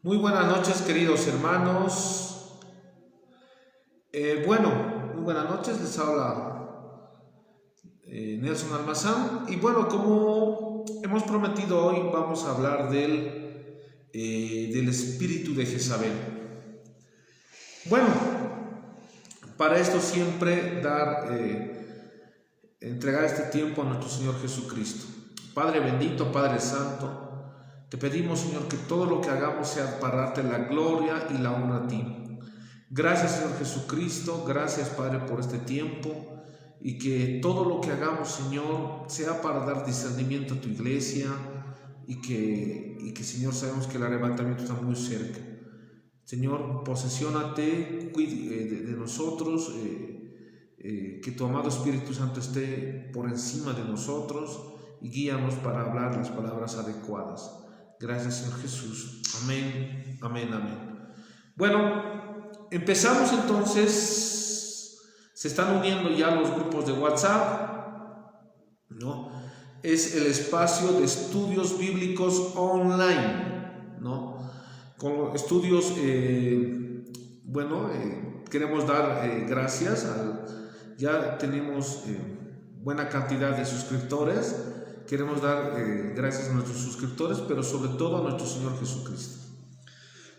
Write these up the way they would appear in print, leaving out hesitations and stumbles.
Muy buenas noches, queridos hermanos. Muy buenas noches, les habla Nelson Almazán. Y bueno, como hemos prometido, hoy vamos a hablar del espíritu de Jezabel. Bueno, para esto siempre entregar este tiempo a nuestro Señor Jesucristo. Padre bendito, Padre santo, te pedimos, Señor, que todo lo que hagamos sea para darte la gloria y la honra a ti. Gracias, Señor Jesucristo, gracias, Padre, por este tiempo, y que todo lo que hagamos, Señor, sea para dar discernimiento a tu iglesia, y que Señor, sabemos que el arrebatamiento está muy cerca. Señor, posesiónate de nosotros, que tu amado Espíritu Santo esté por encima de nosotros y guíanos para hablar las palabras adecuadas. Gracias, Señor Jesús. Amén, amén, amén. Bueno, empezamos entonces. Se están uniendo ya los grupos de WhatsApp, ¿no? Es el espacio de estudios bíblicos online, ¿no? Con estudios, queremos dar gracias ya tenemos buena cantidad de suscriptores. Queremos dar gracias a nuestros suscriptores, pero sobre todo a nuestro Señor Jesucristo.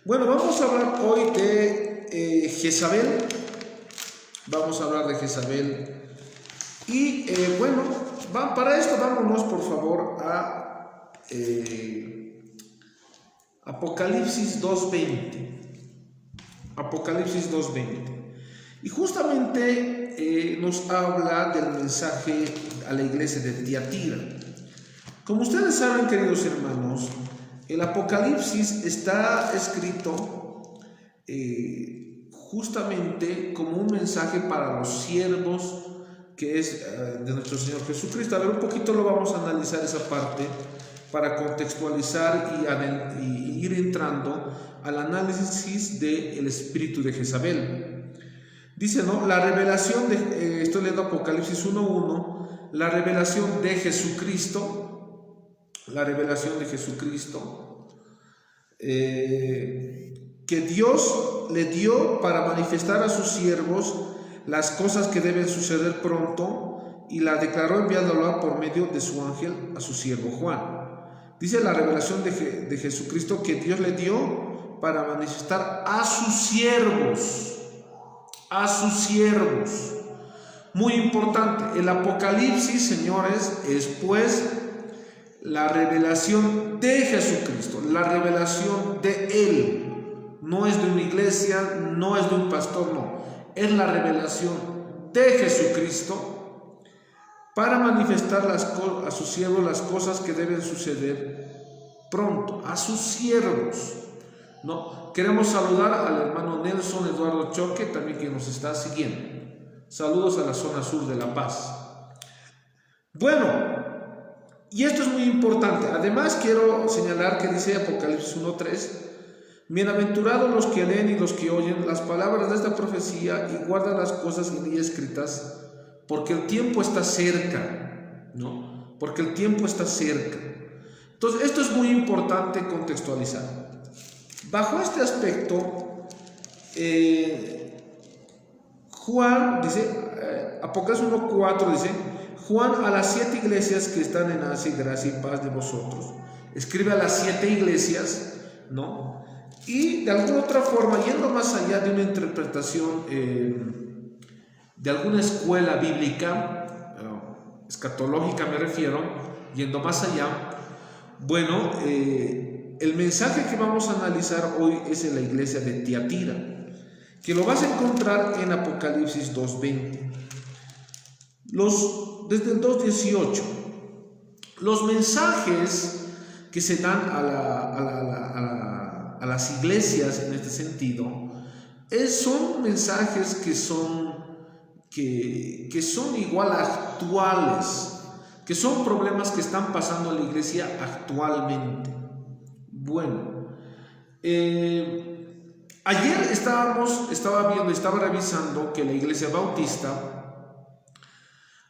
Bueno, vamos a hablar hoy de Jezabel. Vamos a hablar de Jezabel. Y para esto vámonos por favor a Apocalipsis 2:20. Apocalipsis 2:20. Y justamente nos habla del mensaje a la iglesia de Tiatira. Como ustedes saben, queridos hermanos, el Apocalipsis está escrito justamente como un mensaje para los siervos que es de nuestro Señor Jesucristo. A ver, un poquito lo vamos a analizar esa parte para contextualizar y ir entrando al análisis del espíritu de Jezabel. Dice, ¿no? La revelación estoy leyendo Apocalipsis 1:1, la revelación de Jesucristo, que Dios le dio para manifestar a sus siervos las cosas que deben suceder pronto, y la declaró enviándola por medio de su ángel a su siervo Juan. Dice la revelación de Jesucristo que Dios le dio para manifestar a sus siervos. Muy importante, el Apocalipsis, señores, es pues la revelación de Jesucristo, la revelación de Él. No es de una iglesia, no es de un pastor, no. Es la revelación de Jesucristo para manifestar a sus siervos las cosas que deben suceder pronto, a sus siervos, ¿no? Queremos saludar al hermano Nelson Eduardo Choque, también que nos está siguiendo. Saludos a la zona sur de La Paz. Bueno, y esto es muy importante. Además, quiero señalar que dice Apocalipsis 1:3: bienaventurados los que leen y los que oyen las palabras de esta profecía y guardan las cosas en ella escritas, porque el tiempo está cerca, ¿no? Porque el tiempo está cerca. Entonces, esto es muy importante contextualizar. Bajo este aspecto, Juan dice, Apocalipsis 1:4 dice: Juan, a las 7 iglesias que están en Asia, gracia y paz de vosotros. Escribe a las 7 iglesias, ¿no? Y de alguna otra forma, yendo más allá de una interpretación de alguna escuela bíblica, escatológica me refiero, yendo más allá, bueno, el mensaje que vamos a analizar hoy es en la iglesia de Tiatira, que lo vas a encontrar en Apocalipsis 2:20. Desde el 2:18, los mensajes que se dan a las iglesias en este sentido son mensajes que son igual actuales, que son problemas que están pasando en la iglesia actualmente. Bueno, ayer estaba revisando que la iglesia bautista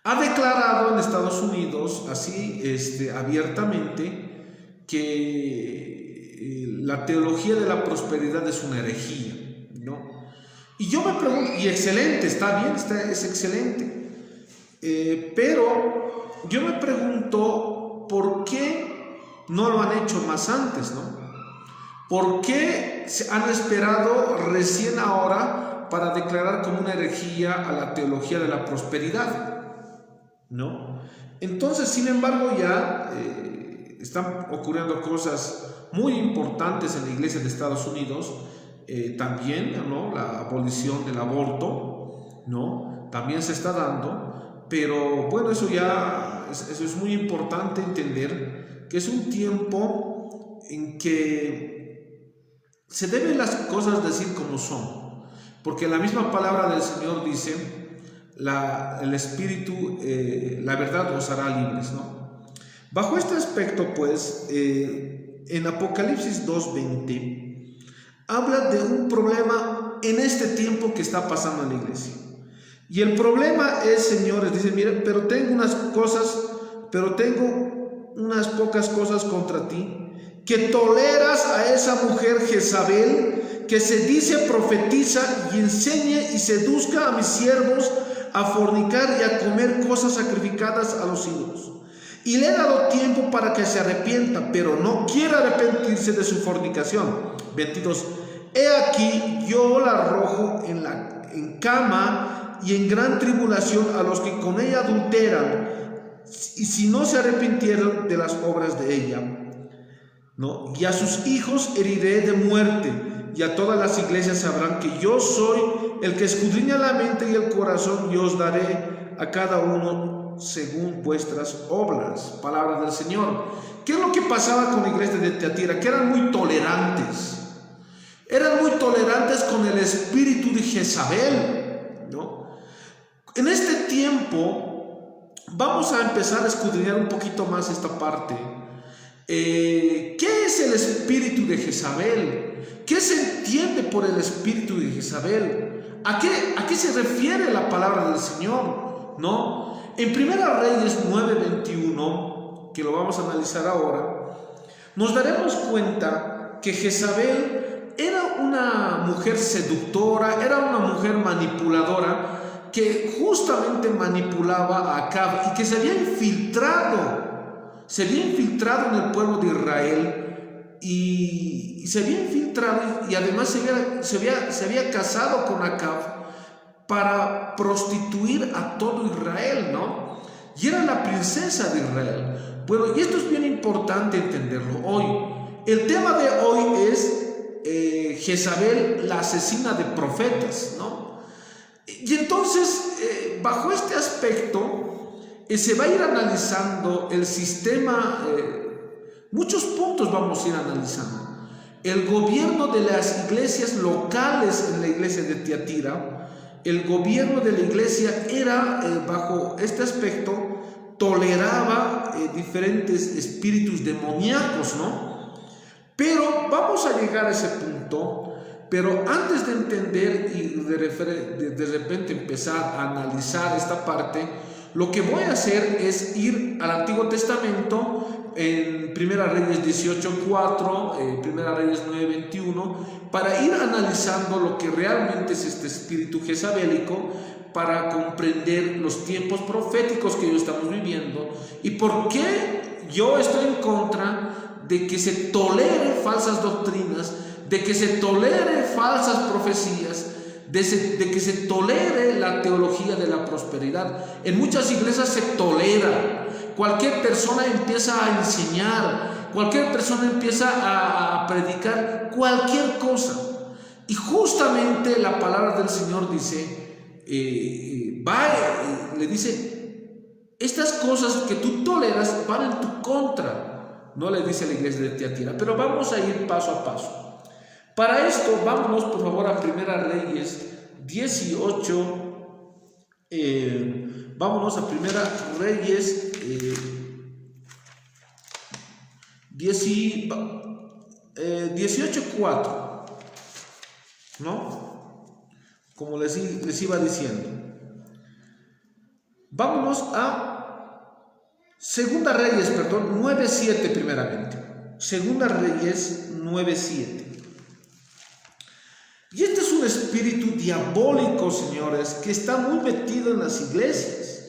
ha declarado en Estados Unidos, así abiertamente, que la teología de la prosperidad es una herejía, ¿no? Y yo me pregunto, y excelente, está bien, es excelente, pero yo me pregunto por qué no lo han hecho más antes, ¿no? ¿Por qué se han esperado recién ahora para declarar como una herejía a la teología de la prosperidad? ¿No? Entonces, sin embargo, ya están ocurriendo cosas muy importantes en la iglesia de Estados Unidos, también, ¿no? La abolición del aborto, ¿no? También se está dando, pero bueno, eso es muy importante entender que es un tiempo en que se deben las cosas decir como son, porque la misma palabra del Señor dice, el Espíritu, la verdad os hará libres, ¿no? Bajo este aspecto, pues, en Apocalipsis 2:20, habla de un problema en este tiempo que está pasando en la iglesia. Y el problema es, señores, dice, miren, pero tengo unas pocas cosas contra ti, que toleras a esa mujer Jezabel, que se dice profetiza y enseñe y seduzca a mis siervos a fornicar y a comer cosas sacrificadas a los ídolos. Y le he dado tiempo para que se arrepienta, pero no quiere arrepentirse de su fornicación. 22. He aquí, yo la arrojo en cama y en gran tribulación a los que con ella adulteran, y si no se arrepintieron de las obras de ella, ¿no? Y a sus hijos heriré de muerte, y a todas las iglesias sabrán que yo soy el que escudriña la mente y el corazón, y os daré a cada uno según vuestras obras. Palabra del Señor. ¿Qué es lo que pasaba con la iglesia de Tiatira? Que eran muy tolerantes. Eran muy tolerantes con el espíritu de Jezabel, ¿no? En este tiempo vamos a empezar a escudriñar un poquito más esta parte. ¿Qué es el espíritu de Jezabel? ¿Qué se entiende por el espíritu de Jezabel? ¿A qué se refiere la palabra del Señor? ¿No? En Primera Reyes 9:21, que lo vamos a analizar ahora, nos daremos cuenta que Jezabel era una mujer seductora, era una mujer manipuladora, que justamente manipulaba a Acab y que se había infiltrado en el pueblo de Israel, y se había infiltrado, y además se había casado con Acab para prostituir a todo Israel, ¿no? Y era la princesa de Israel. Bueno, y esto es bien importante entenderlo hoy. El tema de hoy es Jezabel, la asesina de profetas, ¿no? Y entonces, bajo este aspecto, se va a ir analizando el sistema, muchos puntos vamos a ir analizando. El gobierno de las iglesias locales en la iglesia de Tiatira, el gobierno de la iglesia era, bajo este aspecto, toleraba diferentes espíritus demoníacos, ¿no? Pero vamos a llegar a ese punto. Pero antes de entender y de repente empezar a analizar esta parte, lo que voy a hacer es ir al Antiguo Testamento, en Primera Reyes 18:4, Primera Reyes 9:21, para ir analizando lo que realmente es este espíritu jezabélico, para comprender los tiempos proféticos que hoy estamos viviendo y por qué yo estoy en contra de que se tolere falsas doctrinas, de que se tolere falsas profecías, de que se tolere la teología de la prosperidad. En muchas iglesias se tolera. Cualquier persona empieza a enseñar, cualquier persona empieza a predicar cualquier cosa. Y justamente la palabra del Señor dice, le dice, estas cosas que tú toleras van en tu contra. No le dice a la iglesia de Tiatira, pero vamos a ir paso a paso. Para esto, vámonos por favor a Primera Reyes 18. Vámonos a Primera Reyes 18:4, ¿no? Como les iba diciendo. Vámonos a Segunda Reyes, 9:7 primeramente. Segunda Reyes 9:7. Y este es un espíritu diabólico, señores, que está muy metido en las iglesias,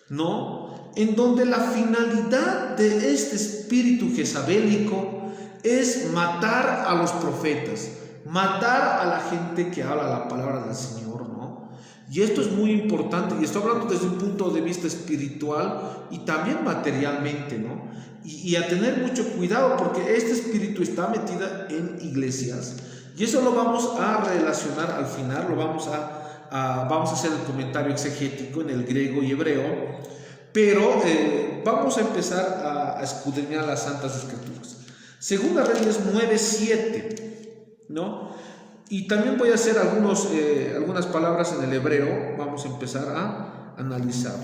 ¿no? En donde la finalidad de este espíritu jezabélico es matar a los profetas, matar a la gente que habla la palabra del Señor, ¿no? Y esto es muy importante, y estoy hablando desde un punto de vista espiritual y también materialmente, ¿no? Y a tener mucho cuidado, porque este espíritu está metido en iglesias, y eso lo vamos a relacionar al final, vamos a hacer el comentario exegético en el griego y hebreo, pero vamos a empezar a escudriñar las Santas Escrituras. Segunda Reyes 9:7, ¿no? Y también voy a hacer algunas palabras en el hebreo, vamos a empezar a analizar.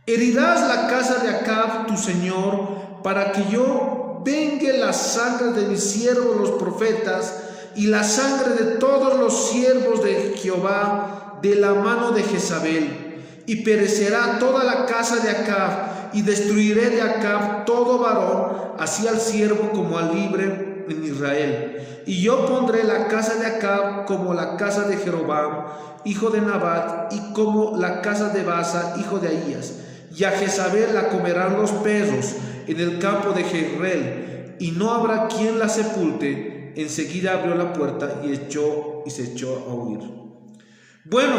Herirás la casa de Acab, tu señor, para que yo vengue la sangre de mis siervos los profetas y la sangre de todos los siervos de Jehová de la mano de Jezabel, y perecerá toda la casa de Acab, y destruiré de Acab todo varón, así al siervo como al libre en Israel. Y yo pondré la casa de Acab como la casa de Jeroboam, hijo de Nabat, y como la casa de Baasa, hijo de Ahías. Y a Jezabel la comerán los perros en el campo de Jezreel, y no habrá quien la sepulte. Enseguida abrió la puerta y se echó a huir. Bueno,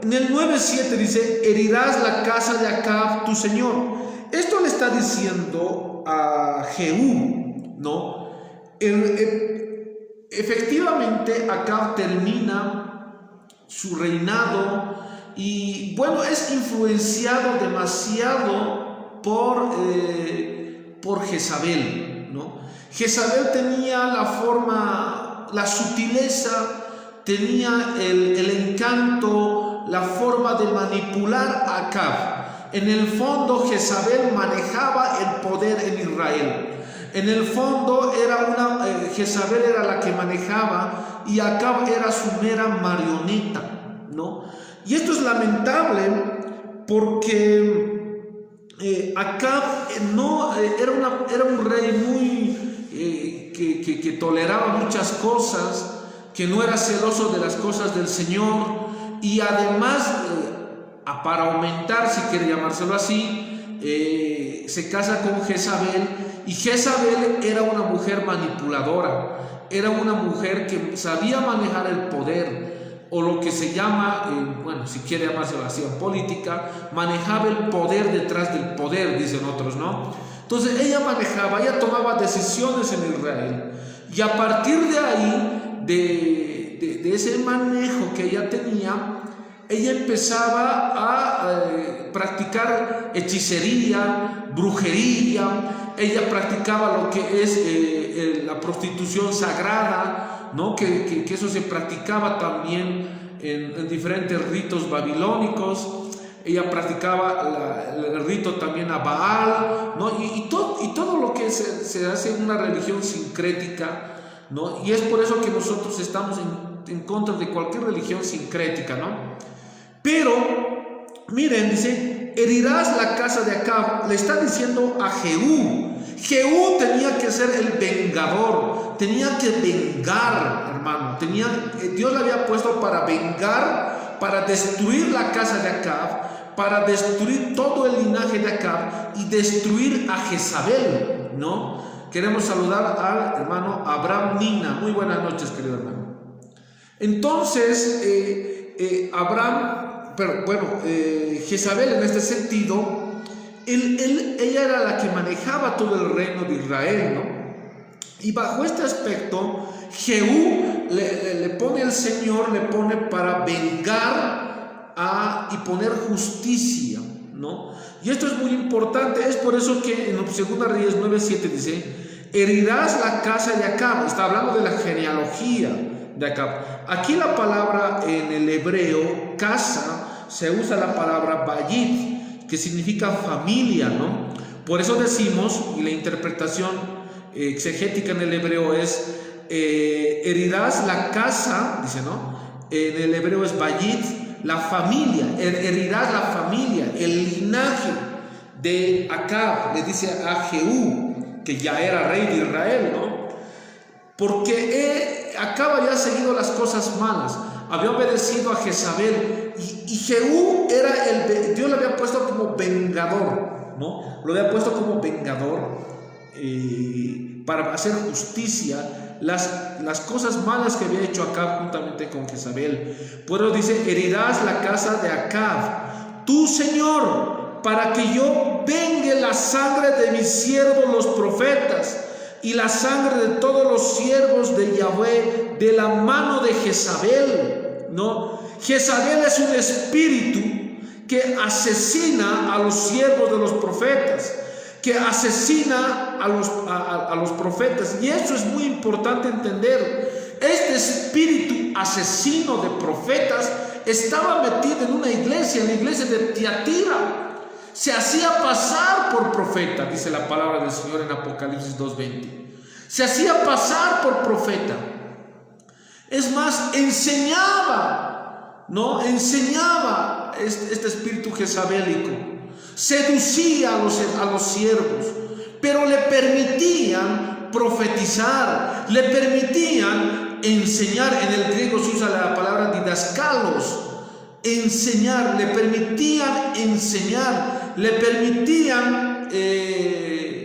en el 9:7 dice: herirás la casa de Acab, tu señor. Esto le está diciendo a Jehú, ¿no? Efectivamente, Acab termina su reinado y, bueno, es influenciado demasiado por Jezabel, ¿no? Jezabel tenía la forma, la sutileza, tenía el encanto, la forma de manipular a Acab. En el fondo, Jezabel manejaba el poder en Israel. En el fondo, Jezabel era la que manejaba y Acab era su mera marioneta, ¿no? Y esto es lamentable porque Acab era un rey muy que toleraba muchas cosas, que no era celoso de las cosas del Señor, y además, para aumentar, si quiere llamárselo así, se casa con Jezabel, y Jezabel era una mujer manipuladora, era una mujer que sabía manejar el poder, o lo que se llama, si quiere llamárselo así en política, manejaba el poder detrás del poder, dicen otros, ¿no? Entonces ella tomaba decisiones en Israel, y a partir de ahí, de ese manejo que ella tenía, ella empezaba a practicar hechicería, brujería. Ella practicaba lo que es la prostitución sagrada, ¿no? Que eso se practicaba también en diferentes ritos babilónicos. Ella practicaba el rito también a Baal, ¿no? Y todo lo que se hace en una religión sincrética, ¿no? Y es por eso que nosotros estamos en contra de cualquier religión sincrética, ¿no? Pero, miren, dice: herirás la casa de Acab. Le está diciendo a Jehú. Jehú tenía que ser el vengador, tenía que vengar, hermano. Dios le había puesto para vengar, para destruir la casa de Acab, para destruir todo el linaje de Acab y destruir a Jezabel, ¿no? Queremos saludar al hermano Abraham Nina. Muy buenas noches, querido hermano. Entonces, Jezabel, en este sentido, ella era la que manejaba todo el reino de Israel, ¿no? Y bajo este aspecto, Jehú le pone el Señor, le pone para vengar y poner justicia, ¿no? Y esto es muy importante. Es por eso que en 2 Reyes 9:7 dice: herirás la casa de Acab. Está hablando de la genealogía de Acab. Aquí la palabra en el hebreo, casa, se usa la palabra bayit, que significa familia, ¿no? Por eso decimos, y la interpretación exegética en el hebreo es: herirás la casa, dice, ¿no? En el hebreo es bayit, la familia, herirás la familia, el linaje de Acab, le dice a Jehú, que ya era rey de Israel, ¿no? Porque Acab había seguido las cosas malas, había obedecido a Jezabel, y Jehú Dios le había puesto como vengador, ¿no? Lo había puesto como vengador para hacer justicia las cosas malas que había hecho Acab juntamente con Jezabel. Por eso dice: herirás la casa de Acab, tú, Señor, para que yo vengue la sangre de mis siervos los profetas y la sangre de todos los siervos de Yahweh de la mano de Jezabel, ¿no? Jezabel es un espíritu que asesina a los siervos de los profetas, que asesina a los profetas, y eso es muy importante entender. Este espíritu asesino de profetas estaba metido en una iglesia, en la iglesia de Tiatira. Se hacía pasar por profeta, dice la palabra del Señor en Apocalipsis 2:20. Se hacía pasar por profeta. Es más, enseñaba, ¿no? Enseñaba este espíritu jezabélico. Seducía a los siervos, pero le permitían profetizar, le permitían enseñar. En el griego se usa la palabra didaskalos, enseñar, le permitían enseñar, le permitían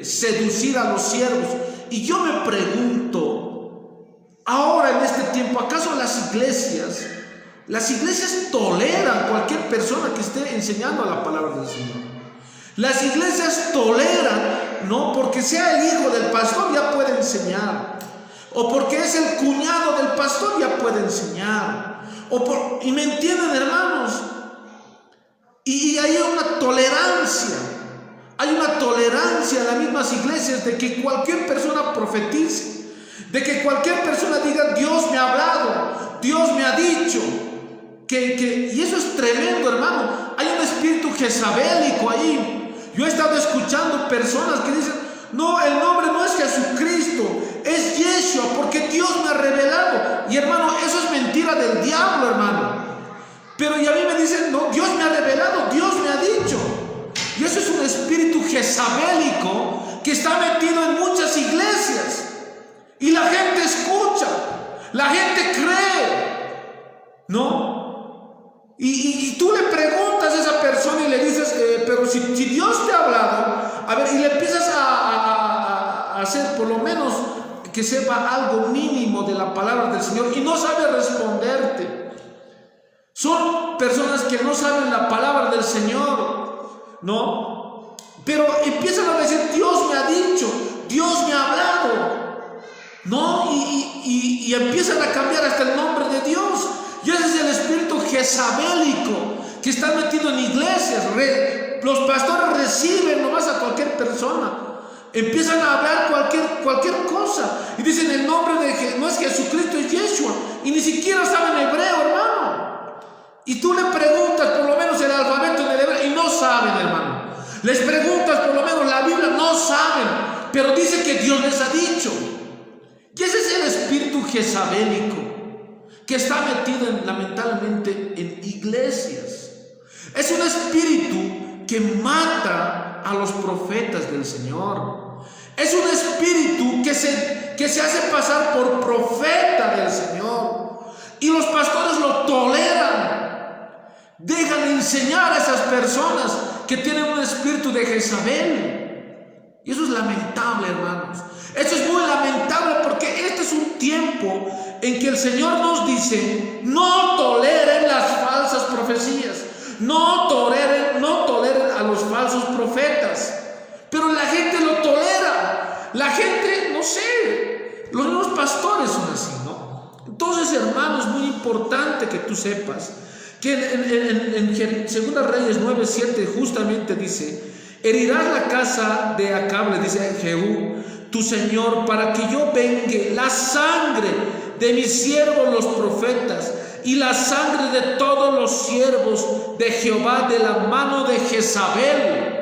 seducir a los siervos. Y yo me pregunto, ahora en este tiempo, ¿acaso las iglesias toleran cualquier persona que esté enseñando la palabra del Señor? Las iglesias toleran, no porque sea el hijo del pastor ya puede enseñar, o porque es el cuñado del pastor ya puede enseñar, y me entienden, hermanos, y hay una tolerancia en las mismas iglesias de que cualquier persona profetice, de que cualquier persona diga: Dios me ha hablado, Dios me ha dicho, y eso es tremendo, hermano. Hay un espíritu jezabélico ahí. Yo he estado escuchando personas que dicen: no, el nombre no es Jesucristo, es Yeshua, porque Dios me ha revelado. Y hermano, eso es mentira del diablo, hermano. Pero y a mí me dicen: no, Dios me ha revelado, Dios me ha dicho. Y eso es un espíritu jezabélico que está metido en muchas iglesias. Y la gente escucha, la gente cree, ¿no? Y tú le preguntas a esa persona y le dices: pero si Dios te ha hablado, a ver, y le empiezas a hacer por lo menos que sepa algo mínimo de la palabra del Señor, y no sabe responderte. Son personas que no saben la palabra del Señor, ¿no? Pero empiezan a decir: Dios me ha dicho, Dios me ha hablado, ¿no? Y empiezan a cambiar hasta el nombre de Dios. Y ese es el espíritu jezabélico que está metido en iglesias. Los pastores reciben nomás a cualquier persona, empiezan a hablar cualquier cosa y dicen: el nombre no es Jesucristo, es Yeshua, y ni siquiera saben hebreo, hermano. Y tú le preguntas por lo menos el alfabeto en el hebreo y no saben, hermano. Les preguntas por lo menos la Biblia, no saben, pero dice que Dios les ha dicho. Y ese es el espíritu jezabélico que está metido lamentablemente en iglesias. Es un espíritu que mata a los profetas del Señor. Es un espíritu que se hace pasar por profeta del Señor. Y los pastores lo toleran. Dejan de enseñar a esas personas que tienen un espíritu de Jezabel. Y eso es lamentable, hermanos. Eso es muy lamentable, porque este es un tiempo en que el Señor nos dice: no toleren las falsas profecías, no toleren a los falsos profetas. Pero la gente lo tolera. La gente, no sé, los nuevos pastores son así, ¿no? Entonces, hermanos, es muy importante que tú sepas que en 2 Reyes 9:7 justamente dice: herirás la casa de Acab, le dice Jehú, tu señor, para que yo vengue la sangre de mis siervos los profetas y la sangre de todos los siervos de Jehová de la mano de Jezabel.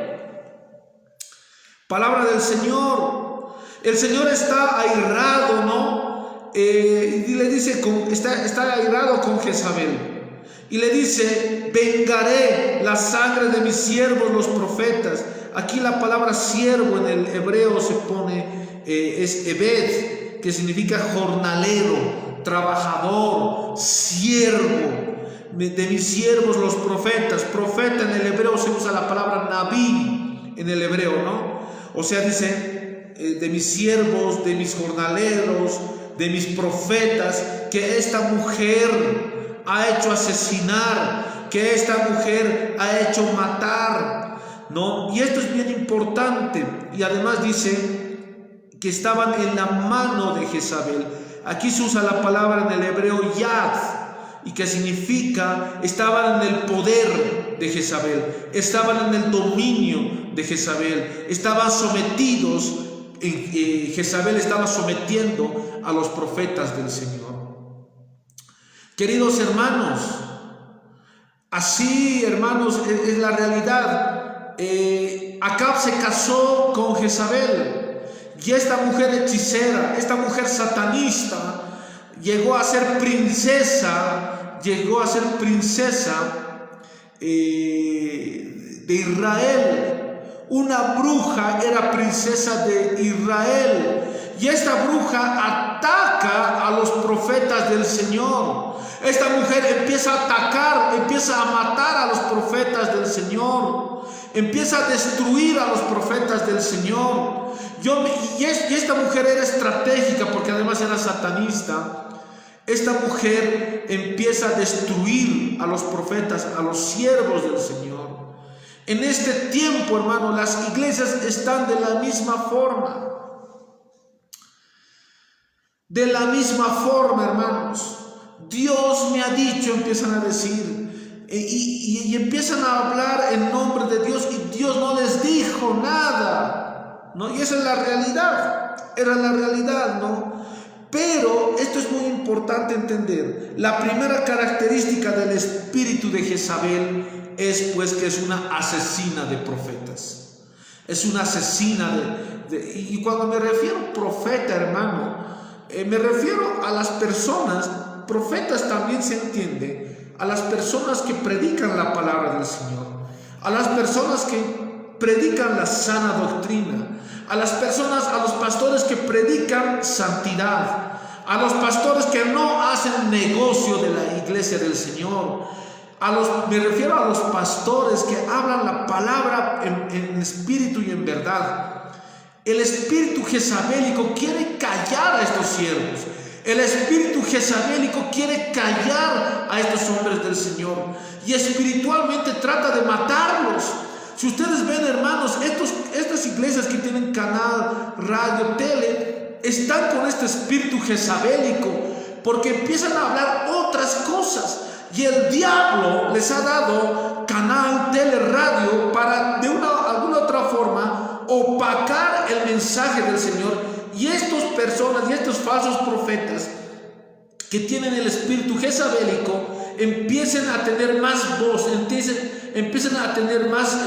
Palabra del Señor. El Señor está airado, ¿no? Y le dice, está airado con Jezabel. Y le dice: vengaré la sangre de mis siervos los profetas, Aquí la palabra siervo en el hebreo se pone, es ebed, que significa jornalero, trabajador, siervo. De mis siervos los profetas. Profeta en el hebreo se usa la palabra nabí en el hebreo, ¿no? O sea, dice, de mis siervos, de mis jornaleros, de mis profetas, que esta mujer ha hecho asesinar, que esta mujer ha hecho matar, ¿no? Y esto es bien importante. Y además dice que estaban en la mano de Jezabel. Aquí se usa la palabra en el hebreo yad, y que significa estaban en el poder de Jezabel, estaban en el dominio de Jezabel, estaban sometidos, Jezabel estaba sometiendo a los profetas del Señor. Queridos hermanos, así, hermanos, es la realidad. Acab se casó con Jezabel, y esta mujer hechicera, esta mujer satanista, llegó a ser princesa de Israel. Una bruja era princesa de Israel, y esta bruja ataca a los profetas del Señor. Esta mujer empieza a atacar, empieza a matar a los profetas del Señor, empieza a destruir a los profetas del Señor. Y esta mujer era estratégica porque además era satanista. Esta mujer empieza a destruir a los profetas, a los siervos del Señor. En este tiempo, hermano, las iglesias están de la misma forma. De la misma forma, hermanos. Dios me ha dicho, empiezan a decir, y empiezan a hablar en nombre de Dios, y Dios no les dijo nada, ¿no? Y esa es la realidad, era la realidad, ¿no? Pero esto es muy importante entender. La primera característica del espíritu de Jezabel es pues que es una asesina de profetas. Es una asesina y cuando me refiero a profeta, hermano, me refiero a las personas, profetas también se entiende, a las personas que predican la palabra del Señor, a las personas que predican la sana doctrina, a las personas, a los pastores que predican santidad, a los pastores que no hacen negocio de la iglesia del Señor. Me refiero a los pastores que hablan la palabra en espíritu y en verdad. El espíritu jezabélico quiere callar a estos siervos. El espíritu jezabélico quiere callar a estos hombres del Señor, y espiritualmente trata de matarlos. Si ustedes ven, hermanos, estas iglesias que tienen canal, radio, tele, están con este espíritu jezabélico, porque empiezan a hablar otras cosas, y el diablo les ha dado canal, tele, radio para de alguna otra forma opacar el mensaje del Señor. Y estas personas y estos falsos profetas que tienen el espíritu jezabélico empiezan a tener más voz, empiezan a tener más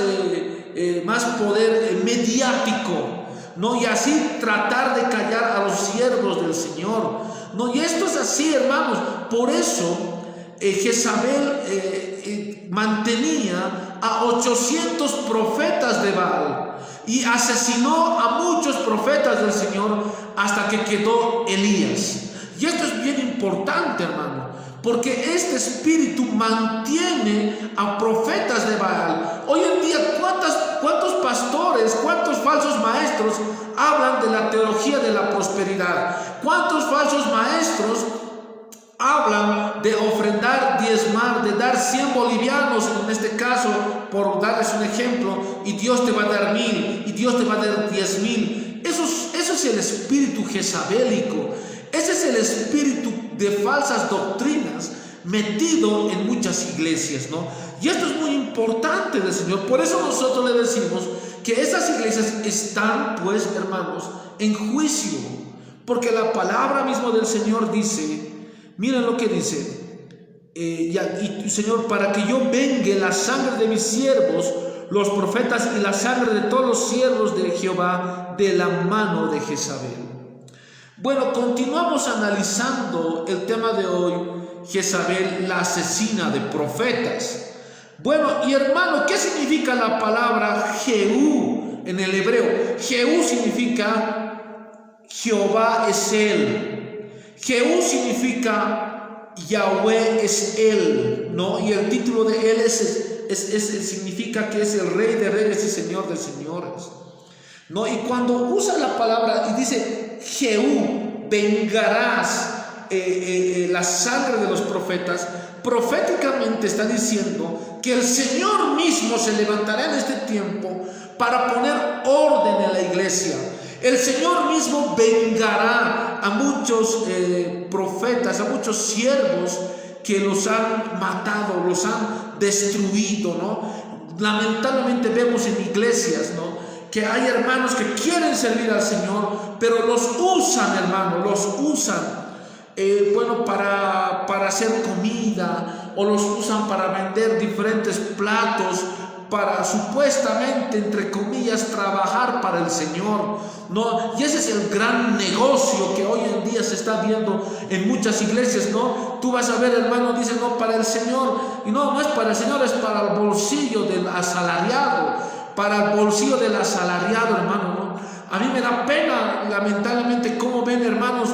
poder mediático, ¿no? Y así tratar de callar a los siervos del Señor, ¿no? Y esto es así, hermanos. Por eso Jezabel mantenía a 800 profetas de Baal y asesinó a muchos profetas del Señor hasta que quedó Elías. Y esto es bien importante, hermano, porque este espíritu mantiene a profetas de Baal. Hoy en día, ¿cuántos pastores, cuántos falsos maestros hablan de la teología de la prosperidad? ¿Cuántos falsos maestros hablan de ofrendar, diezmar, de dar 100 bolivianos, en este caso, por darles un ejemplo, y Dios te va a dar 1000, y Dios te va a dar 10,000? Eso es el espíritu jezabélico. Ese es el espíritu de falsas doctrinas metido en muchas iglesias, ¿no? Y esto es muy importante del Señor. Por eso nosotros le decimos que esas iglesias están, pues, hermanos, en juicio, porque la palabra misma del Señor dice, miren lo que dice, y Señor, para que yo vengue la sangre de mis siervos, los profetas, y la sangre de todos los siervos de Jehová de la mano de Jezabel. Bueno, continuamos analizando el tema de hoy, Jezabel, la asesina de profetas. Bueno, y hermano, ¿qué significa la palabra Jehú? en el hebreo. Jehú significa Jehová es Él. Jehú significa Yahweh es Él, ¿no? Y el título de Él significa que es el Rey de Reyes y Señor de Señores, ¿no? Y cuando usa la palabra y dice Jehú, vengarás la sangre de los profetas, proféticamente está diciendo que el Señor mismo se levantará en este tiempo para poner orden en la iglesia. El Señor mismo vengará a muchos profetas, a muchos siervos que los han matado, los han destruido, ¿no? Lamentablemente vemos en iglesias, ¿no?, que hay hermanos que quieren servir al Señor, pero los usan, hermano, los usan para hacer comida, o los usan para vender diferentes platos, para supuestamente, entre comillas, trabajar para el Señor, ¿no? Y ese es el gran negocio que hoy en día se está viendo en muchas iglesias, ¿no? Tú vas a ver, hermano, dice, no, para el Señor, y no es para el Señor, es para el bolsillo del asalariado, hermano, ¿no? A mí me da pena, lamentablemente, cómo veo hermanos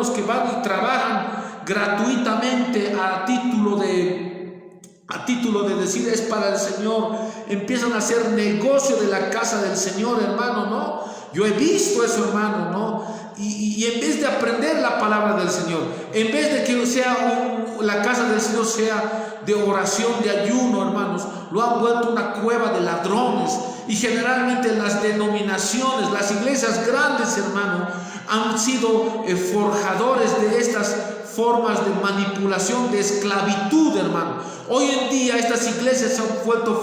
que van y trabajan gratuitamente a título de decir es para el Señor. Empiezan a hacer negocio de la casa del Señor, hermano, ¿no? Yo he visto eso, hermano, ¿no? Y en vez de aprender la palabra del Señor, en vez de que la casa del Señor sea de oración, de ayuno, hermanos, lo han vuelto una cueva de ladrones. Y generalmente las denominaciones, las iglesias grandes, hermano, han sido forjadores de estas formas de manipulación, de esclavitud, hermano. Hoy en día estas iglesias han vuelto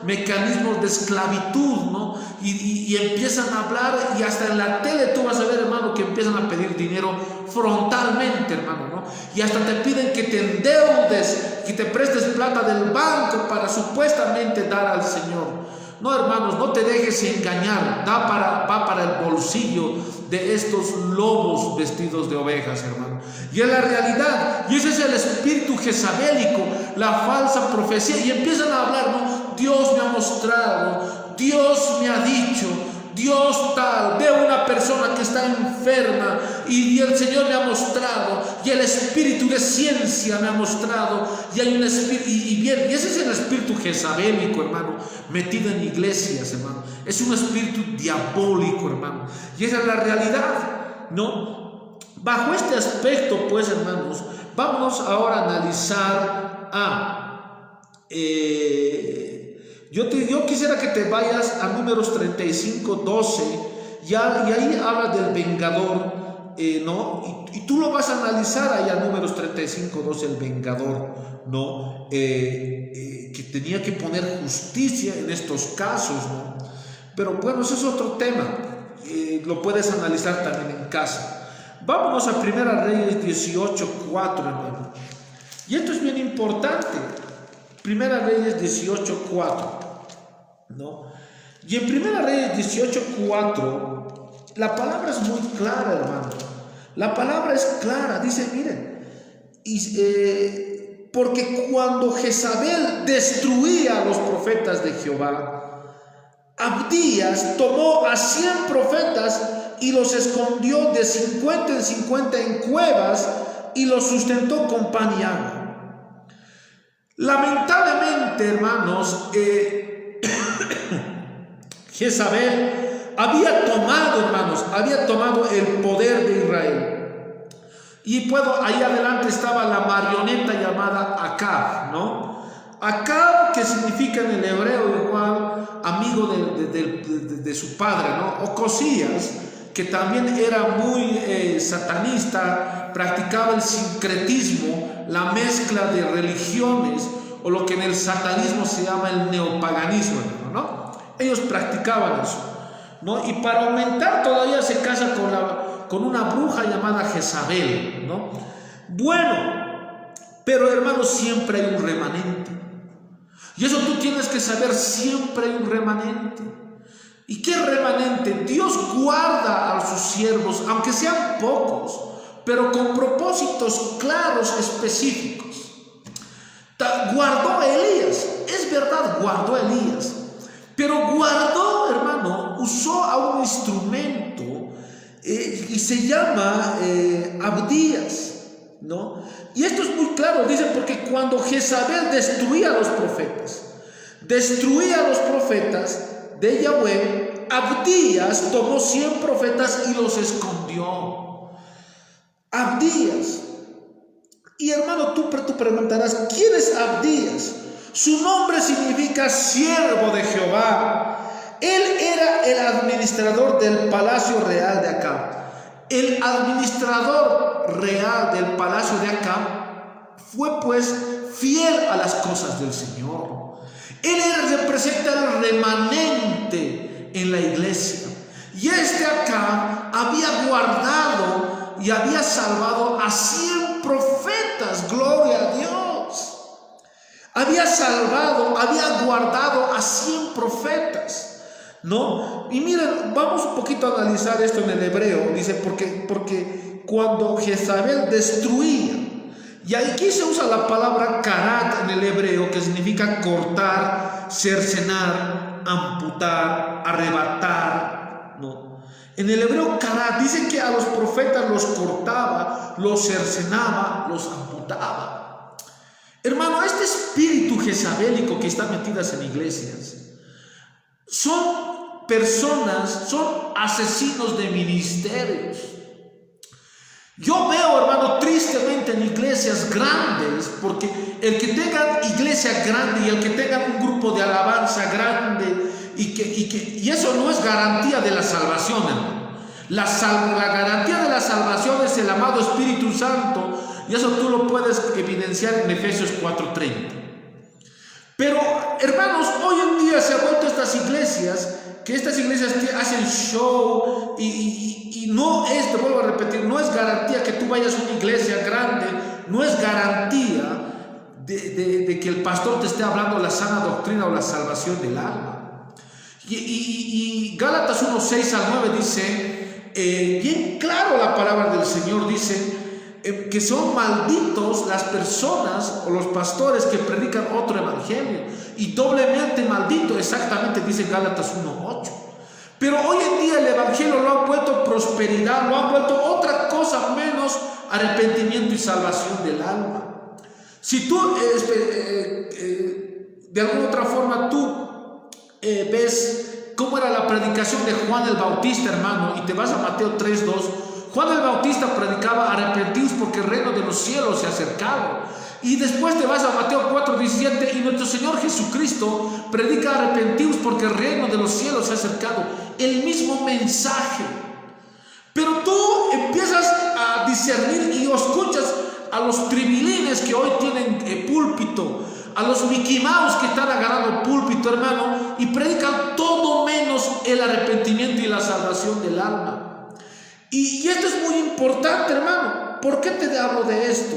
mecanismos de esclavitud, ¿no? Y empiezan a hablar, y hasta en la tele tú vas a ver, hermano, que empiezan a pedir dinero frontalmente, hermano, ¿no? Y hasta te piden que te endeudes, que te prestes plata del banco para supuestamente dar al Señor. No, hermanos, no te dejes engañar. Va para el bolsillo de estos lobos vestidos de ovejas, hermano. Y es la realidad. Y ese es el espíritu jezabélico, la falsa profecía. Y empiezan a hablar, ¿no? Dios me ha mostrado, Dios me ha dicho, Dios tal. Veo una persona que está enferma y el Señor me ha mostrado, y el espíritu de ciencia me ha mostrado, y hay un espíritu, y ese es el espíritu jezabélico, hermano, metido en iglesias, hermano. Es un espíritu diabólico, hermano, y esa es la realidad, ¿no? Bajo este aspecto, pues, hermanos, vámonos ahora a analizar yo quisiera que te vayas a Números 35:12, y ahí habla del vengador, ¿no? Y tú lo vas a analizar ahí a Números 35:12, el vengador, ¿no? Que tenía que poner justicia en estos casos, ¿no? Pero bueno, ese es otro tema, lo puedes analizar también en casa. Vámonos a 1 Reyes 18:4, hermano. Y esto es bien importante. 1 Reyes 18:4, ¿no? Y en 1 Reyes 18:4 la palabra es muy clara, hermano. La palabra es clara, dice, miren, porque cuando Jezabel destruía a los profetas de Jehová, Abdías tomó a 100 profetas y los escondió de 50 en 50 en cuevas, y los sustentó con pan y agua. Lamentablemente, hermanos, Jezabel había tomado el poder de Israel. Y ahí adelante estaba la marioneta llamada Acab, ¿no? Acab, que significa en el hebreo igual amigo de su padre, ¿no? Ocosías, que también era muy satanista, practicaba el sincretismo, la mezcla de religiones, o lo que en el satanismo se llama el neopaganismo, ¿no? Ellos practicaban eso, ¿no? Y para aumentar todavía se casa con una bruja llamada Jezabel, ¿no? Bueno, pero hermanos, siempre hay un remanente. Y eso tú tienes que saber, siempre hay un remanente. ¿Y qué remanente? Dios guarda a sus siervos, aunque sean pocos, pero con propósitos claros, específicos. Guardó a Elías, es verdad, guardó a Elías, Pero guardó, hermano, usó a un instrumento y se llama Abdías, ¿no? Y esto es muy claro, dice, porque cuando Jezabel destruía a los profetas de Yahweh, Abdías tomó 100 profetas y los escondió. Abdías. Y hermano, tú preguntarás, ¿quién es Abdías? Su nombre significa siervo de Jehová. Él era el administrador del palacio real de Acab. El administrador real del palacio de Acab fue pues fiel a las cosas del Señor. Él representa el remanente en la iglesia. Y Acab había guardado y había salvado a 100 profetas. Gloria a Dios. Había salvado, había guardado a 100 profetas, ¿no? Y miren, vamos un poquito a analizar esto en el hebreo. Dice, porque cuando Jezabel destruía, y aquí se usa la palabra karat en el hebreo, que significa cortar, cercenar, amputar, arrebatar, ¿no? En el hebreo karat dice que a los profetas los cortaba, los cercenaba, los amputaba. Hermano, este espíritu jezabélico que está metidas en iglesias son personas, son asesinos de ministerios. Yo veo, hermano, tristemente en iglesias grandes, porque el que tenga iglesia grande y el que tenga un grupo de alabanza grande, y eso no es garantía de la salvación, hermano. La garantía de la salvación es el amado Espíritu Santo, y eso tú lo puedes evidenciar en Efesios 4:30. Pero, hermanos, hoy en día se han vuelto estas iglesias, que estas iglesias hacen show y no es, te vuelvo a repetir, no es garantía que tú vayas a una iglesia grande, no es garantía de que el pastor te esté hablando la sana doctrina o la salvación del alma. Y Gálatas 1:6 al 9 dice, bien claro la palabra del Señor, dice, que son malditos las personas o los pastores que predican otro evangelio, y doblemente maldito, exactamente dice Gálatas 1:8. Pero hoy en día el evangelio lo han vuelto prosperidad, lo han vuelto otra cosa menos arrepentimiento y salvación del alma. Si tú de alguna otra forma tú ves cómo era la predicación de Juan el Bautista, hermano, y te vas a Mateo 3:2, Juan el Bautista predicaba: arrepentidos porque el reino de los cielos se ha acercado. Y después te vas a Mateo 4:17 y nuestro Señor Jesucristo predica: arrepentidos porque el reino de los cielos se ha acercado. El mismo mensaje. Pero tú empiezas a discernir y escuchas a los tribilines que hoy tienen púlpito, a los Mickey Mouse que están agarrando púlpito, hermano, y predican todo menos el arrepentimiento y la salvación del alma. Y esto es muy importante, hermano. ¿Por qué te hablo de esto?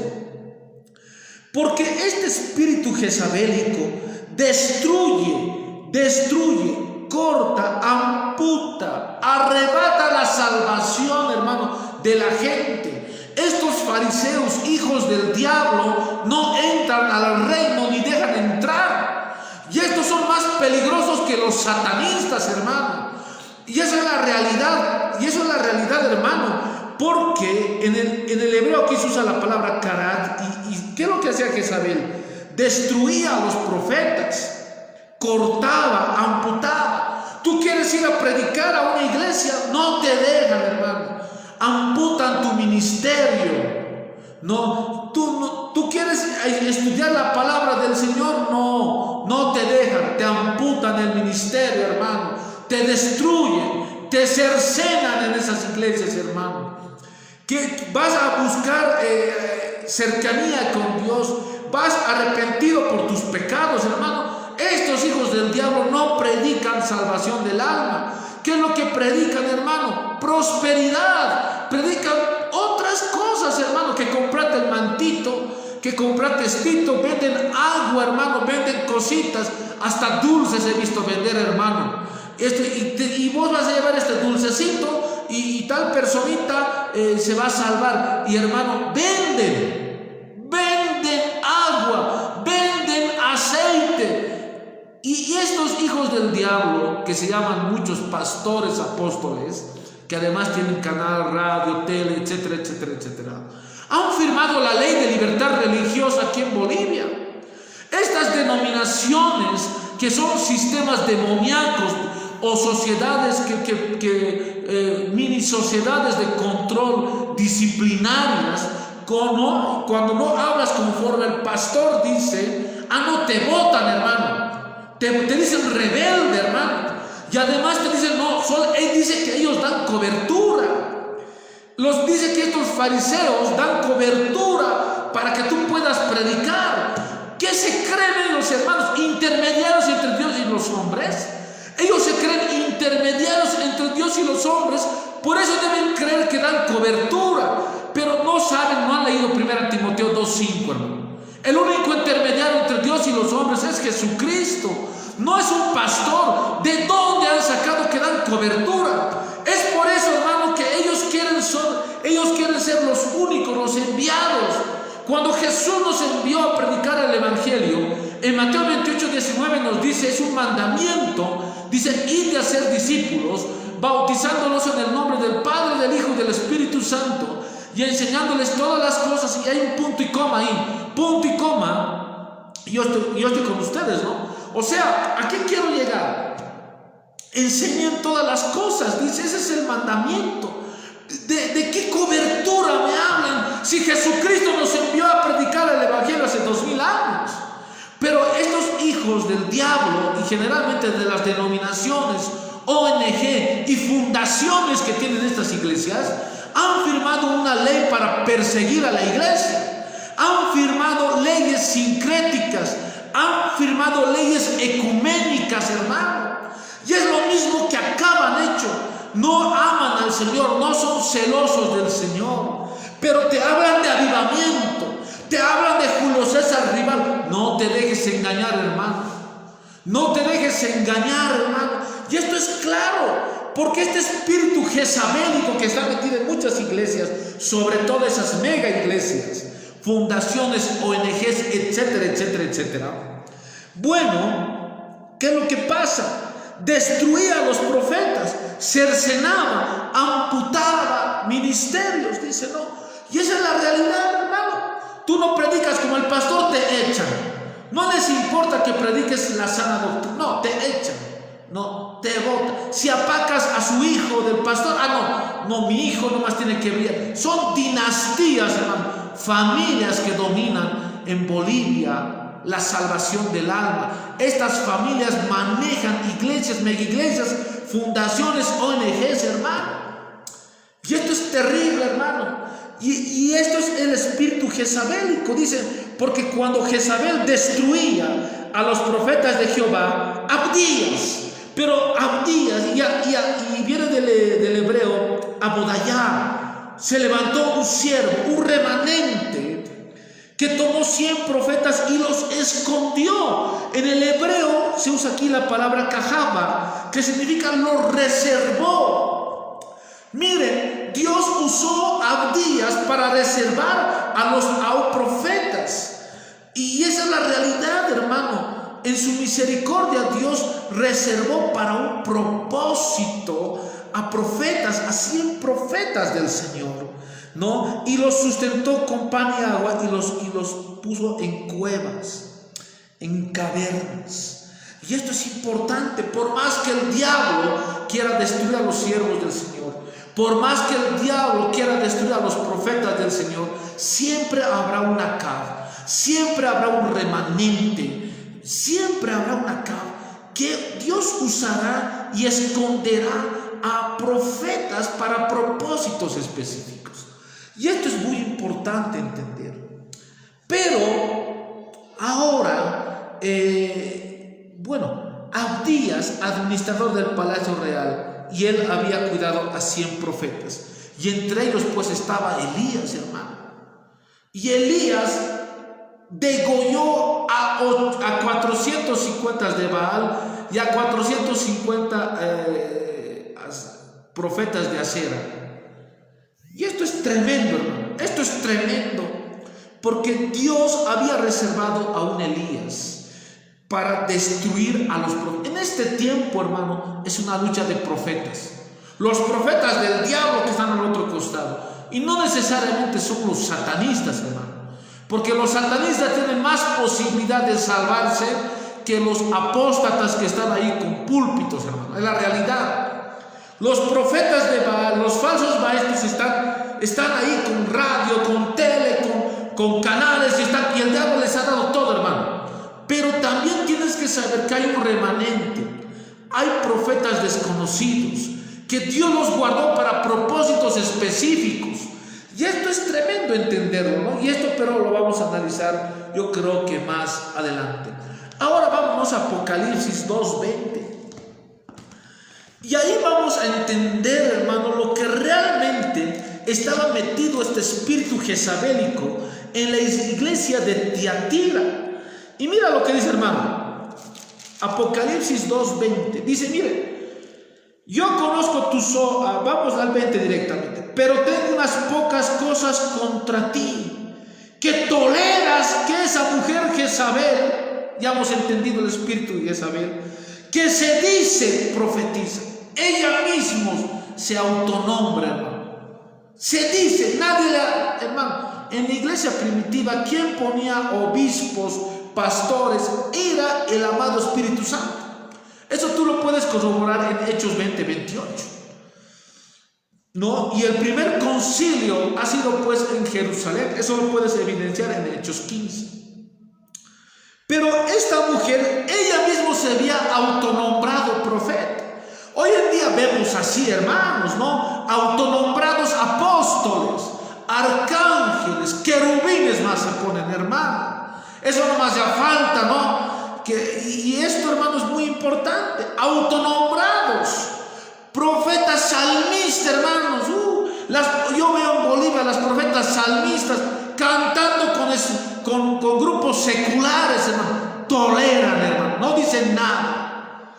Porque este espíritu jezabélico destruye, corta, amputa, arrebata la salvación, hermano, de la gente. Estos fariseos, hijos del diablo, no entran al reino ni dejan entrar. Y estos son más peligrosos que los satanistas, hermano. Y esa es la realidad, hermano, porque en el hebreo aquí se usa la palabra karat. ¿Y qué es lo que hacía Jezabel? Destruía a los profetas, cortaba, amputaba. Tú quieres ir a predicar a una iglesia, no te dejan, hermano. Amputan tu ministerio. Tú quieres estudiar la palabra del Señor, no te dejan, te amputan el ministerio, hermano. Te destruyen, te cercenan en esas iglesias, hermano. Que vas a buscar cercanía con Dios, vas arrepentido por tus pecados, hermano. Estos hijos del diablo no predican salvación del alma. ¿Qué es lo que predican, hermano? Prosperidad. Predican otras cosas, hermano, que comprate el mantito, que comprate estito, venden agua, hermano, venden cositas, hasta dulces he visto vender, hermano. Y vos vas a llevar este dulcecito y tal personita se va a salvar. Y hermano, venden agua, venden aceite. Y es estos hijos del diablo, que se llaman muchos pastores apóstoles, que además tienen canal, radio, tele, etcétera, etcétera, etcétera, han firmado la ley de libertad religiosa aquí en Bolivia. Estas denominaciones, que son sistemas demoníacos o sociedades mini sociedades de control disciplinarias, cuando no hablas conforme el pastor dice, no te votan, hermano, te dicen rebelde, hermano, y además te dicen, él dice que ellos dan cobertura, dice que estos fariseos dan cobertura para que tú puedas predicar. ¿Qué se creen ellos, hermanos? Intermediarios entre Dios y los hombres. Ellos se creen intermediarios entre Dios y los hombres, por eso deben creer que dan cobertura, pero no saben, no han leído 1 Timoteo 2:5, hermano. El único intermediario entre Dios y los hombres es Jesucristo, no es un pastor. ¿De dónde han sacado que dan cobertura? Es por eso, hermano, que ellos quieren ser los únicos, los enviados. Cuando Jesús nos envió a predicar el Evangelio, en Mateo 28:19 nos dice, es un mandamiento, dice, id a ser discípulos, bautizándolos en el nombre del Padre, del Hijo y del Espíritu Santo, y enseñándoles todas las cosas. Y hay un punto y coma ahí, punto y coma, yo estoy con ustedes, ¿no? O sea, ¿a qué quiero llegar? Enseñen todas las cosas, dice, ese es el mandamiento. ¿De qué cobertura me hablan? Si Jesucristo nos envió a predicar el Evangelio hace 2000 años. Pero estos hijos del diablo, y generalmente de las denominaciones, ONG y fundaciones que tienen estas iglesias, han firmado una ley para perseguir a la iglesia. Han firmado leyes sincréticas, han firmado leyes ecuménicas, hermano. Y es lo mismo que acá han hecho. No aman al Señor, no son celosos del Señor, pero te hablan de avivamiento, te hablan de Julio César Rival. No te dejes engañar, hermano. No te dejes engañar, hermano. Y esto es claro, porque este espíritu jezabélico que está metido en muchas iglesias, sobre todo esas mega iglesias, fundaciones, ONGs, etcétera, etcétera, etcétera. Bueno, ¿qué es lo que pasa? Destruía a los profetas, cercenaba, amputaba ministerios, dice, no. Y esa es la realidad, hermano. Tú no predicas como el pastor, te echan. No les importa que prediques la sana doctrina, no, te echan, no, te votan. Si apacas a su hijo del pastor, no, mi hijo nomás tiene que brillar. Son dinastías, hermano, familias que dominan en Bolivia la salvación del alma. Estas familias manejan iglesias, megaiglesias, fundaciones, ONGs, hermano. Y esto es terrible, hermano. Y esto es el espíritu jezabélico, dice, porque cuando Jezabel destruía a los profetas de Jehová, Abdías, pero Abdías, y viene del hebreo, Abodayá, se levantó un siervo, un remanente, que tomó 100 profetas y los escondió. En el hebreo se usa aquí la palabra kahaba, que significa los reservó. Miren, Dios usó a Abdías para reservar a los profetas. Y esa es la realidad, hermano. En su misericordia Dios reservó para un propósito a profetas, a 100 profetas del Señor, ¿no? Y los sustentó con pan y agua y los puso en cuevas, en cavernas. Y esto es importante. Por más que el diablo quiera destruir a los siervos del Señor, por más que el diablo quiera destruir a los profetas del Señor, siempre habrá una cava, siempre habrá un remanente, siempre habrá una cava que Dios usará y esconderá a profetas para propósitos específicos. Y esto es muy importante entender. Pero ahora, Abdías, administrador del palacio real, y él había cuidado a 100 profetas. Y entre ellos pues estaba Elías, hermano. Y Elías degolló a 450 de Baal y a 450 profetas de Asera. Y esto es tremendo, hermano. Esto es tremendo, porque Dios había reservado a un Elías para destruir a los profetas. En este tiempo, hermano, es una lucha de profetas. Los profetas del diablo que están al otro costado. Y no necesariamente son los satanistas, hermano. Porque los satanistas tienen más posibilidad de salvarse que los apóstatas que están ahí con púlpitos, hermano. Es la realidad. Los profetas de Baal, los falsos maestros están ahí con radio, con tele, con canales y el diablo les ha dado todo, hermano. Pero también tienes que saber que hay un remanente. Hay profetas desconocidos que Dios los guardó para propósitos específicos. Y esto es tremendo entenderlo, ¿no? Y esto, pero lo vamos a analizar, yo creo que más adelante. Ahora vámonos a Apocalipsis 2:20. Y ahí vamos a entender, hermano, lo que realmente estaba metido este espíritu jezabélico en la iglesia de Tiatira. Y mira lo que dice, hermano. Apocalipsis 2:20. Dice, mire, yo conozco tus obras, vamos al 20 directamente, pero tengo unas pocas cosas contra ti, que toleras que esa mujer Jezabel, ya hemos entendido el espíritu de Jezabel, que se dice profetiza, ella misma se autonombra, hermano. Se dice, nadie la, hermano, en la iglesia primitiva, quien ponía obispos, pastores, era el amado Espíritu Santo. Eso tú lo puedes corroborar en Hechos 20:28. ¿No? Y el primer concilio ha sido pues en Jerusalén. Eso lo puedes evidenciar en Hechos 15. Pero esta mujer, ella misma se había autonombrado profeta. Hoy en día vemos así, hermanos, ¿no? Autonombrados apóstoles, arcángeles, querubines más se ponen, hermano. Eso nomás ya falta, ¿no? Y esto, hermano, es muy importante. Autonombrados, profetas salmistas, hermanos. Yo veo en Bolivia las profetas salmistas cantando con grupos seculares, hermano. Toleran, hermano, no dicen nada.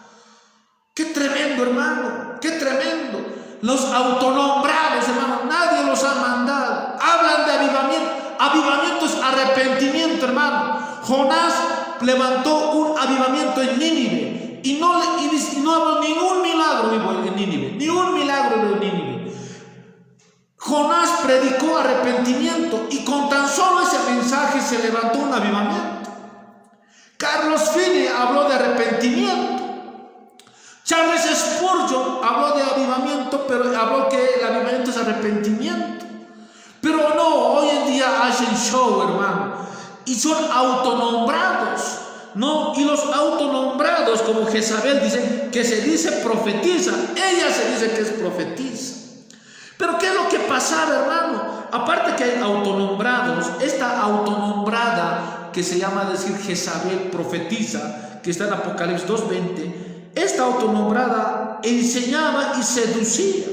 Qué tremendo, hermano, qué tremendo. Los autonombrados, hermano, nadie los ha mandado. Hablan de avivamiento. Avivamiento es arrepentimiento, hermano. Jonás levantó un avivamiento en Nínive y no habló ningún milagro en Nínive, ni un milagro en Nínive. Jonás predicó arrepentimiento y con tan solo ese mensaje se levantó un avivamiento. Carlos Finney habló de arrepentimiento. Charles Spurgeon habló de avivamiento, pero habló que el avivamiento es arrepentimiento. Pero no, hoy en día hacen show, hermano, y son autonombrados, ¿no? Y los autonombrados, como Jezabel, dicen que se dice profetiza. Ella se dice que es profetiza. Pero ¿qué es lo que pasa, hermano? Aparte que hay autonombrados, esta autonombrada que se llama decir Jezabel profetiza, que está en Apocalipsis 2:20, esta autonombrada enseñaba y seducía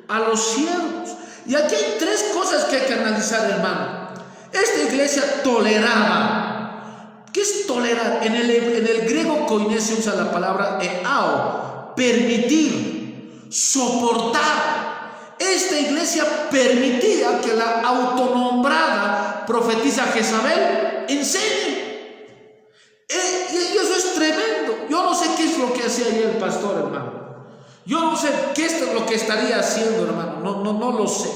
a los siervos. Y aquí hay tres cosas que hay que analizar, hermano. Esta iglesia toleraba. ¿Qué es tolerar? En el griego koiné se usa la palabra eao, permitir, soportar. Esta iglesia permitía que la autonombrada profetisa Jezabel enseñe. Y eso es tremendo. Yo no sé qué es lo que hacía ahí el pastor, hermano. Yo no sé qué es lo que estaría haciendo, hermano. No lo sé.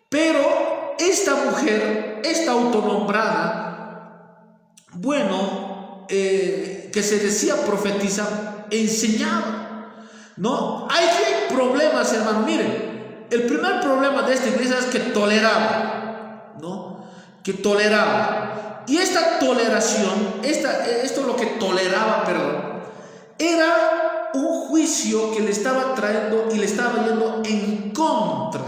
Pero esta mujer, esta autonombrada, bueno, que se decía profetiza, enseñaba, ¿no? Hay problemas, hermano. Miren, el primer problema de esta iglesia es que toleraba, ¿no? Que toleraba. Y esta toleración, esto lo que toleraba, era un juicio que le estaba trayendo y le estaba yendo en contra.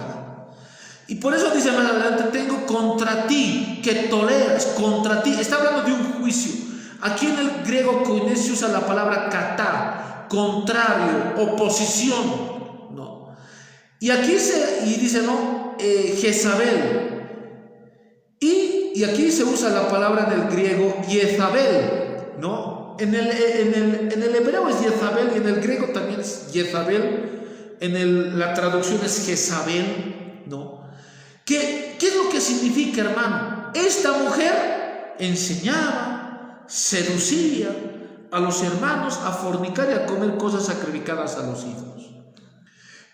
Y por eso dice más adelante, tengo contra ti, que toleras, contra ti. Está hablando de un juicio. Aquí en el griego koiné se usa la palabra katá, contrario, oposición, ¿no? Y aquí dice, ¿no? Jezabel. Y aquí se usa la palabra en el griego Jezabel, ¿no? En el hebreo es Jezabel y en el griego también es Jezabel. La traducción es Jezabel, ¿no? ¿Qué es lo que significa, hermano? Esta mujer enseñaba, seducía a los hermanos a fornicar y a comer cosas sacrificadas a los ídolos.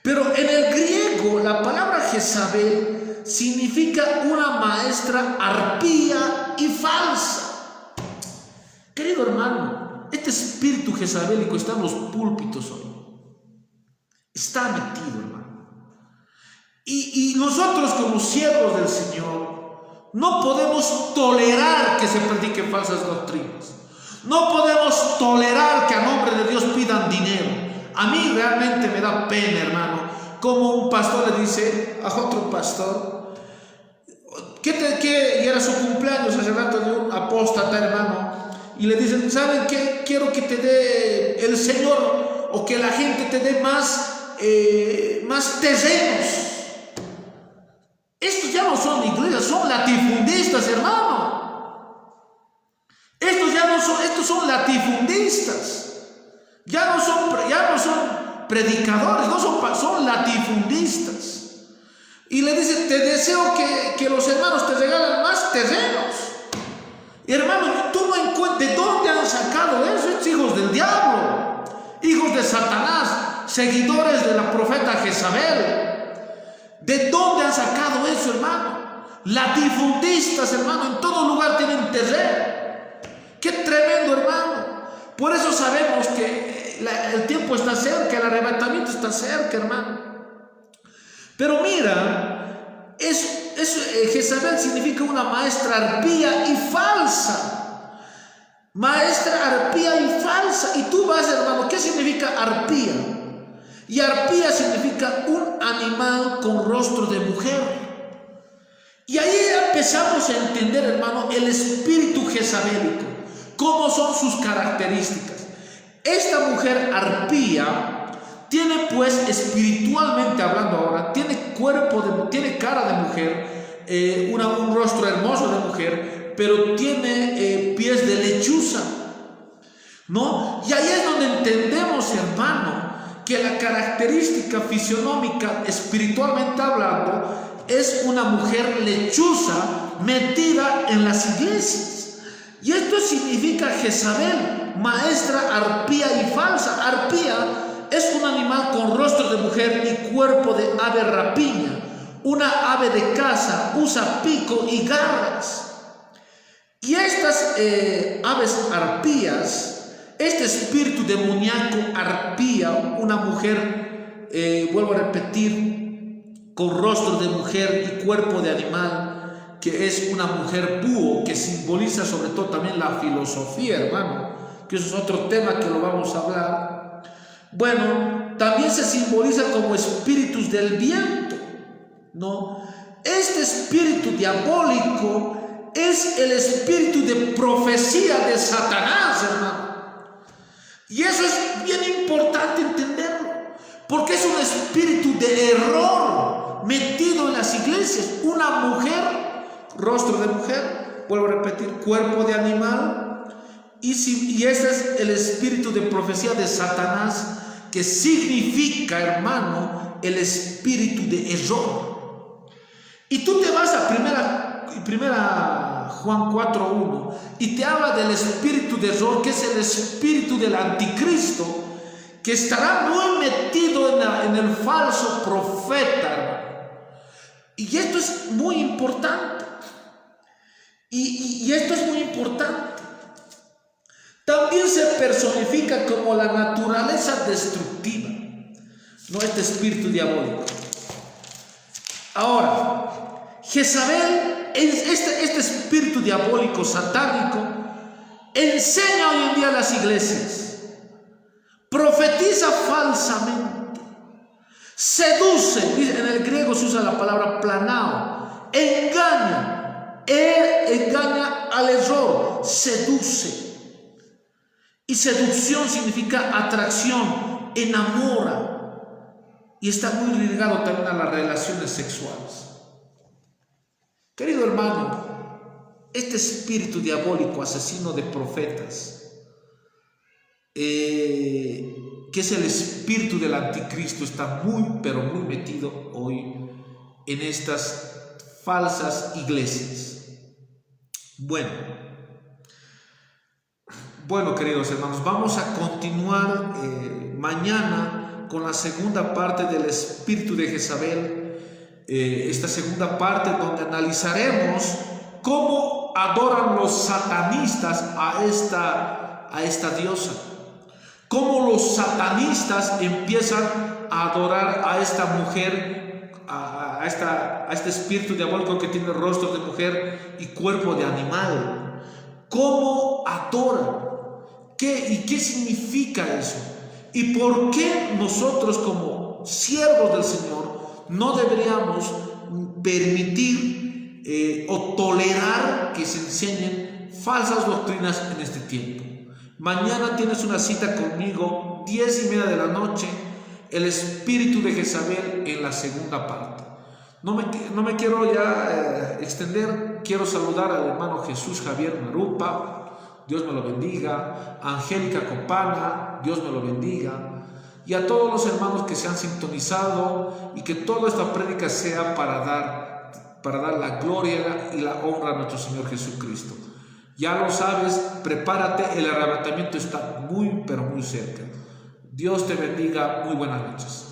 Pero en el griego la palabra Jezabel significa una maestra arpía y falsa. Querido hermano, este espíritu jezabélico está en los púlpitos hoy. Está metido, hermano. Y nosotros como siervos del Señor no podemos tolerar que se prediquen falsas doctrinas. No podemos tolerar que a nombre de Dios pidan dinero. A mí realmente me da pena, hermano, como un pastor le dice a otro pastor, y era su cumpleaños hace rato de un apóstata, hermano, y le dicen, ¿saben qué? Quiero que te dé el Señor, o que la gente te dé más terrenos. Estos ya no son iglesias, son latifundistas, hermano. Estos son latifundistas. Ya no son predicadores, son latifundistas. Y le dicen, te deseo que los hermanos te regalen más terrenos. Y hermano, tú no encuentras de dónde han sacado eso. Estos hijos del diablo, hijos de Satanás, seguidores de la profeta Jezabel. ¿De dónde han sacado eso, hermano? Latifundistas, hermano, en todo lugar tienen terreno. Qué tremendo, hermano. Por eso sabemos que el tiempo está cerca, el arrebatamiento está cerca, hermano. Pero mira, Jezabel significa una maestra arpía y falsa. Maestra arpía y falsa. Y tú vas, hermano, ¿qué significa arpía? Y arpía significa un animal con rostro de mujer. Y ahí empezamos a entender, hermano, el espíritu jezabélico. ¿Cómo son sus características? Esta mujer arpía tiene, pues, espiritualmente hablando ahora, tiene cara de mujer, un rostro hermoso de mujer, pero tiene pies de lechuza, ¿no? Y ahí es donde entendemos, hermano, que la característica fisionómica, espiritualmente hablando, es una mujer lechuza metida en las iglesias. Y esto significa Jezabel, maestra arpía y falsa. Arpía es un animal con rostro de mujer y cuerpo de ave rapiña. Una ave de caza, usa pico y garras. Y estas aves arpías, este espíritu demoníaco arpía, una mujer, vuelvo a repetir, con rostro de mujer y cuerpo de animal, que es una mujer búho, que simboliza sobre todo también la filosofía, hermano, que eso es otro tema que lo vamos a hablar. Bueno, también se simboliza como espíritus del viento, ¿no? Este espíritu diabólico es el espíritu de profecía de Satanás, hermano. Y eso es bien importante entenderlo, porque es un espíritu de error metido en las iglesias. Una mujer, rostro de mujer, vuelvo a repetir, cuerpo de animal, y ese es el espíritu de profecía de Satanás, que significa, hermano, el espíritu de error. Y tú te vas a primera Juan 4:1 y te habla del espíritu de error, que es el espíritu del anticristo, que estará muy metido en el falso profeta, hermano. Y esto es muy importante. Y esto es muy importante. También se personifica como la naturaleza destructiva, no este espíritu diabólico. Ahora, Jezabel, este espíritu diabólico satánico, enseña hoy en día a las iglesias, profetiza falsamente, seduce, en el griego se usa la palabra planao, engaña al error, seduce. Y seducción significa atracción, enamora, y está muy ligado también a las relaciones sexuales. Querido hermano, este espíritu diabólico, asesino de profetas, que es el espíritu del anticristo, está muy, pero muy metido hoy en estas falsas iglesias. Bueno, Bueno, queridos hermanos, vamos a continuar mañana con la segunda parte del espíritu de Jezabel. Esta segunda parte donde analizaremos cómo adoran los satanistas a esta diosa. Cómo los satanistas empiezan a adorar a esta mujer, a este espíritu diabólico que tiene rostro de mujer y cuerpo de animal. ¿Cómo adoran? ¿Qué significa eso? ¿Y por qué nosotros como siervos del Señor no deberíamos permitir o tolerar que se enseñen falsas doctrinas en este tiempo? Mañana tienes una cita conmigo, 10:30 de la noche, el espíritu de Jezabel en la segunda parte. No me quiero ya extender. Quiero saludar al hermano Jesús Javier Marupa, Dios me lo bendiga. Angélica Copana, Dios me lo bendiga. Y a todos los hermanos que se han sintonizado, y que toda esta prédica sea para dar la gloria y la honra a nuestro Señor Jesucristo. Ya lo sabes, prepárate, el arrebatamiento está muy, pero muy cerca. Dios te bendiga, muy buenas noches.